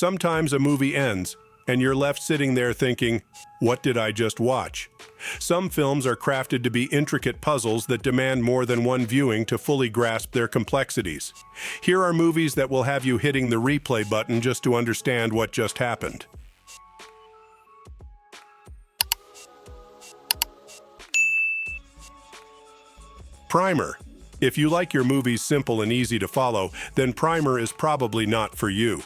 sometimes a movie ends, and you're left sitting there thinking, what did I just watch? Some films are crafted to be intricate puzzles that demand more than one viewing to fully grasp their complexities. Here are movies that will have you hitting the replay button just to understand what just happened. Primer. If you like your movies simple and easy to follow, then Primer is probably not for you.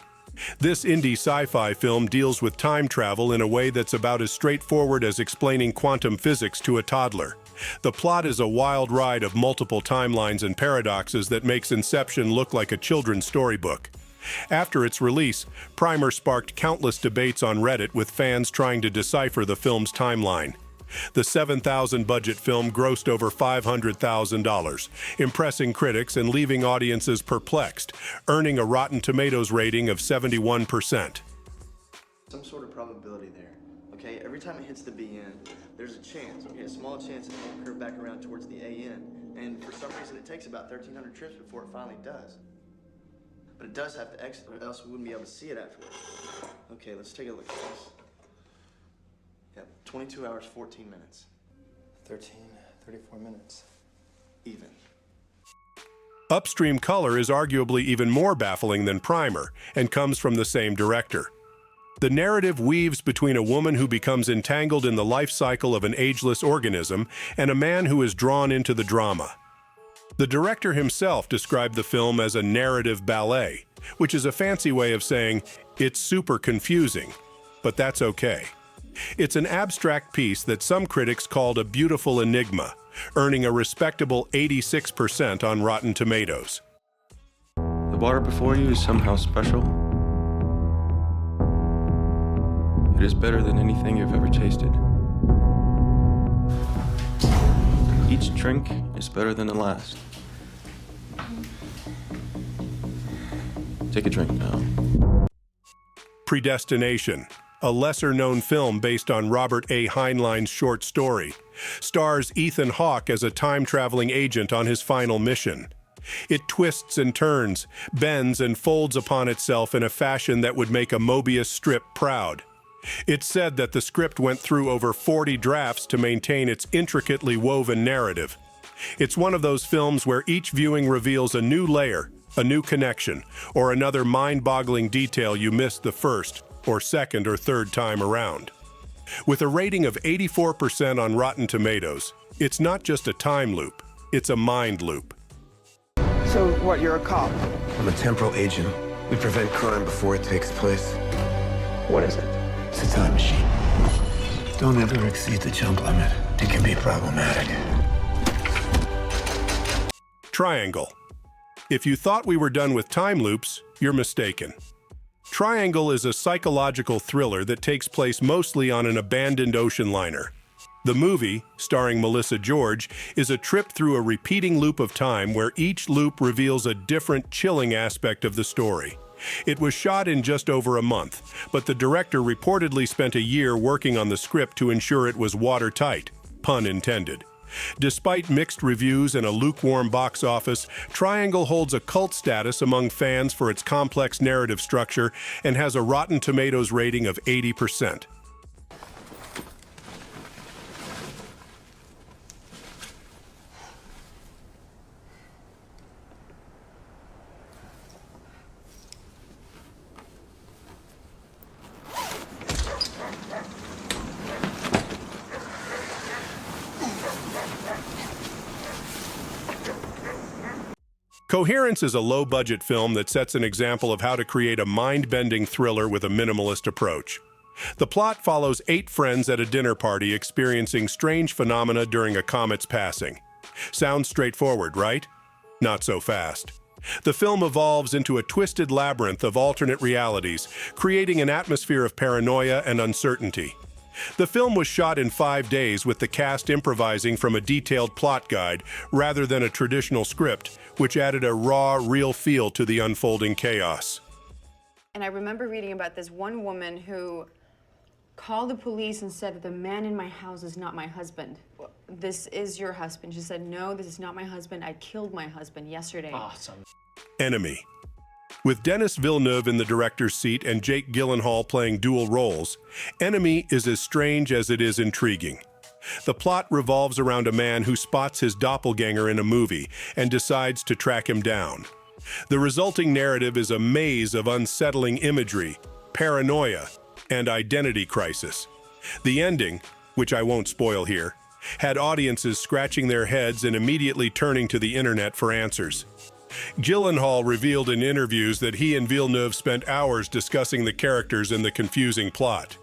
This indie sci-fi film deals with time travel in a way that's about as straightforward as explaining quantum physics to a toddler. The plot is a wild ride of multiple timelines and paradoxes that makes Inception look like a children's storybook. After its release, Primer sparked countless debates on Reddit with fans trying to decipher the film's timeline. The $7,000 budget film grossed over $500,000, impressing critics and leaving audiences perplexed, earning a Rotten Tomatoes rating of 71%. Some sort of probability there, okay? Every time it hits the BN, there's a chance, okay? A small chance it won't curve back around towards the AN. And for some reason, it takes about 1,300 trips before it finally does. But it does have to exit, or else we wouldn't be able to see it afterwards. Okay, let's take a look at this. Yep, 22 hours, 14 minutes. 34 minutes. Even. Upstream Color is arguably even more baffling than Primer and comes from the same director. The narrative weaves between a woman who becomes entangled in the life cycle of an ageless organism and a man who is drawn into the drama. The director himself described the film as a narrative ballet, which is a fancy way of saying it's super confusing, but that's okay. It's an abstract piece that some critics called a beautiful enigma, earning a respectable 86% on Rotten Tomatoes. The water before you is somehow special. It is better than anything you've ever tasted. Each drink is better than the last. Take a drink now. Predestination, a lesser-known film based on Robert A. Heinlein's short story, stars Ethan Hawke as a time-traveling agent on his final mission. It twists and turns, bends and folds upon itself in a fashion that would make a Mobius strip proud. It's said that the script went through over 40 drafts to maintain its intricately woven narrative. It's one of those films where each viewing reveals a new layer, a new connection, or another mind-boggling detail you missed the first, or second or third time around. With a rating of 84% on Rotten Tomatoes, it's not just a time loop, it's a mind loop. So what, you're a cop? I'm a temporal agent. We prevent crime before it takes place. What is it? It's a time machine. Don't ever exceed the jump limit. It can be problematic. Triangle. If you thought we were done with time loops, you're mistaken. Triangle is a psychological thriller that takes place mostly on an abandoned ocean liner. The movie, starring Melissa George, is a trip through a repeating loop of time where each loop reveals a different, chilling aspect of the story. It was shot in just over a month, but the director reportedly spent a year working on the script to ensure it was watertight, pun intended. Despite mixed reviews and a lukewarm box office, Triangle holds a cult status among fans for its complex narrative structure and has a Rotten Tomatoes rating of 80%. Coherence is a low-budget film that sets an example of how to create a mind-bending thriller with a minimalist approach. The plot follows 8 friends at a dinner party experiencing strange phenomena during a comet's passing. Sounds straightforward, right? Not so fast. The film evolves into a twisted labyrinth of alternate realities, creating an atmosphere of paranoia and uncertainty. The film was shot in 5 days with the cast improvising from a detailed plot guide rather than a traditional script, which added a raw, real feel to the unfolding chaos. And I remember reading about this one woman who called the police and said, "The man in my house is not my husband." "This is your husband." She said, "No, this is not my husband. I killed my husband yesterday." Awesome. Enemy. With Denis Villeneuve in the director's seat and Jake Gyllenhaal playing dual roles, Enemy is as strange as it is intriguing. The plot revolves around a man who spots his doppelganger in a movie and decides to track him down. The resulting narrative is a maze of unsettling imagery, paranoia, and identity crisis. The ending, which I won't spoil here, had audiences scratching their heads and immediately turning to the internet for answers. Gyllenhaal revealed in interviews that he and Villeneuve spent hours discussing the characters and the confusing plot.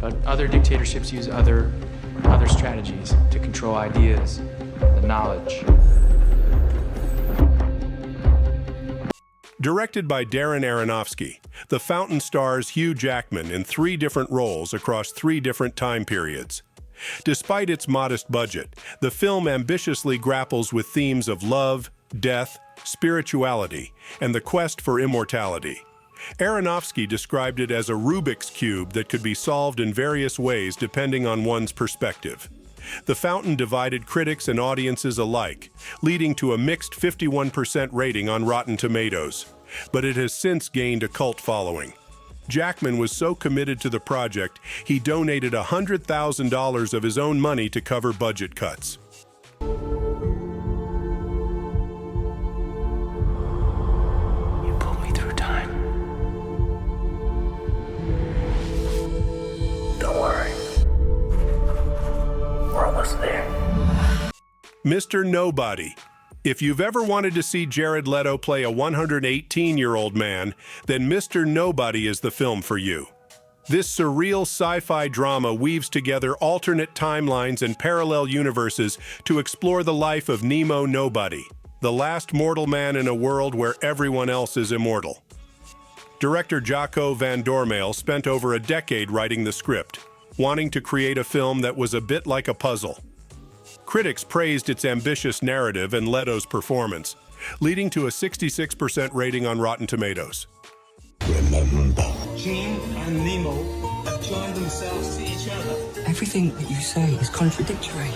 But other dictatorships use other strategies to control ideas, the knowledge. Directed by Darren Aronofsky, The Fountain stars Hugh Jackman in 3 different roles across 3 different time periods. Despite its modest budget, the film ambitiously grapples with themes of love, death, spirituality, and the quest for immortality. Aronofsky described it as a Rubik's Cube that could be solved in various ways depending on one's perspective. The Fountain divided critics and audiences alike, leading to a mixed 51% rating on Rotten Tomatoes. But it has since gained a cult following. Jackman was so committed to the project, he donated $100,000 of his own money to cover budget cuts. You pulled me through time. Don't worry. We're almost there. Mr. Nobody. If you've ever wanted to see Jared Leto play a 118-year-old man, then Mr. Nobody is the film for you. This surreal sci-fi drama weaves together alternate timelines and parallel universes to explore the life of Nemo Nobody, the last mortal man in a world where everyone else is immortal. Director Jaco van Dormael spent over a decade writing the script, wanting to create a film that was a bit like a puzzle. Critics praised its ambitious narrative and Leto's performance, leading to a 66% rating on Rotten Tomatoes. Remember. Gene and Nemo have joined themselves to each other. Everything that you say is contradictory.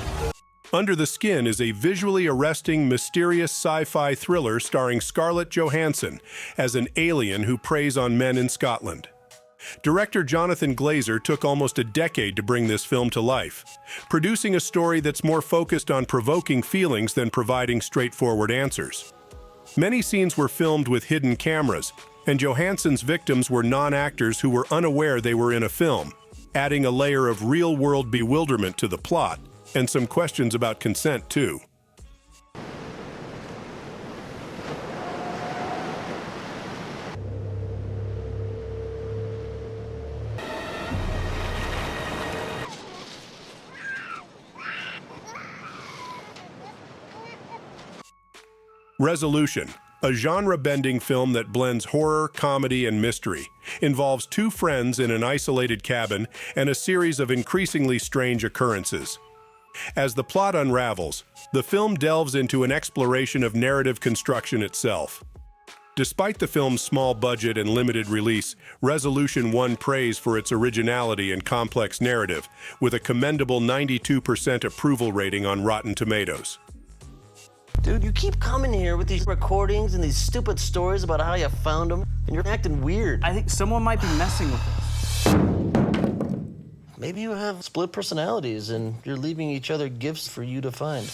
Under the Skin is a visually arresting, mysterious sci-fi thriller starring Scarlett Johansson as an alien who preys on men in Scotland. Director Jonathan Glazer took almost a decade to bring this film to life, producing a story that's more focused on provoking feelings than providing straightforward answers. Many scenes were filmed with hidden cameras, and Johansson's victims were non-actors who were unaware they were in a film, adding a layer of real-world bewilderment to the plot, and some questions about consent too. Resolution, a genre-bending film that blends horror, comedy, and mystery, involves 2 friends in an isolated cabin and a series of increasingly strange occurrences. As the plot unravels, the film delves into an exploration of narrative construction itself. Despite the film's small budget and limited release, Resolution won praise for its originality and complex narrative, with a commendable 92% approval rating on Rotten Tomatoes. Dude, you keep coming here with these recordings and these stupid stories about how you found them, and you're acting weird. I think someone might be messing with us. Maybe you have split personalities and you're leaving each other gifts for you to find.